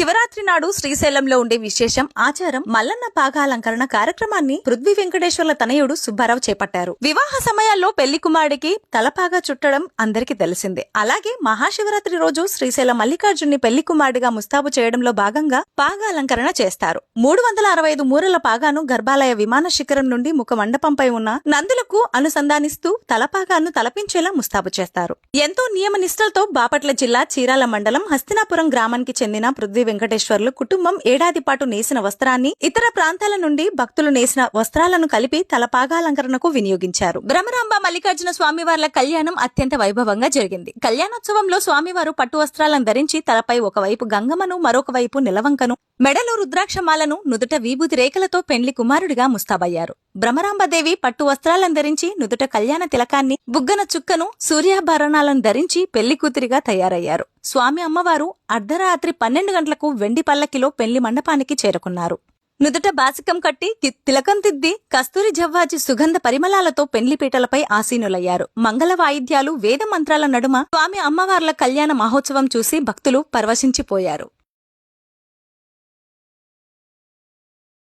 శివరాత్రి నాడు శ్రీశైలంలో ఉండే విశేషం ఆచారం మల్లన్న పాగాలంకరణ కార్యక్రమాన్ని పృథ్వీ వెంకటేశ్వర్ల తనయుడు సుబ్బారావు చేపట్టారు. వివాహ సమయాల్లో పెళ్లి కుమారుడికి తలపాగా చుట్టడం అందరికీ తెలిసిందే. అలాగే మహాశివరాత్రి రోజు శ్రీశైలం మల్లికార్జున్ని పెళ్లి కుమారుడిగా ముస్తాబు చేయడంలో భాగంగా పాగాలంకరణ చేస్తారు. 365 మూరల పాగాను గర్భాలయ విమాన శిఖరం నుండి ముఖ మండపంపై ఉన్న నందులకు అనుసంధానిస్తూ తలపాగాను తలపించేలా ముస్తాబు చేస్తారు. ఎంతో నియమ నిష్టలతో బాపట్ల జిల్లా చీరాల మండలం హస్తినాపురం గ్రామానికి చెందిన పృథ్వీ వెంకటేశ్వర్లు కుటుంబం ఏడాది పాటు నేసిన వస్త్రాన్ని ఇతర ప్రాంతాల నుండి భక్తులు నేసిన వస్త్రాలను కలిపి తలపాగాలంకరణకు వినియోగించారు. భ్రమరాంబ మల్లికార్జున స్వామివార్ల కళ్యాణం అత్యంత వైభవంగా జరిగింది. కళ్యాణోత్సవంలో స్వామివారు పట్టు వస్త్రాలను ధరించి తలపై ఒకవైపు గంగమ్మను, మరొక వైపు నిలవంకను, మెడలో రుద్రాక్షమాలను, నుదుట విభూతి రేఖలతో పెండ్లి కుమారుడిగా ముస్తాబయ్యారు. భ్రమరాంబదేవి పట్టు వస్త్రాలను ధరించి నుదుట కళ్యాణ తిలకాన్ని, బుగ్గన చుక్కను, సూర్యాభరణాలను ధరించి పెళ్లి కూతురిగా తయారయ్యారు. స్వామి అమ్మవారు అర్ధరాత్రి 12 గంటలకు వెండి పల్లకిలో పెళ్లి మండపానికి చేరుకున్నారు. నుదుట బాసికం కట్టి తిలకం దిద్ది కస్తూరి జవ్వాజి సుగంధ పరిమళాలతో పెండ్లిపీటలపై ఆసీనులయ్యారు. మంగళ వాయిద్యాలు, వేద మంత్రాల నడుమ స్వామి అమ్మవార్ల కళ్యాణ మహోత్సవం చూసి భక్తులు పరవశించిపోయారు.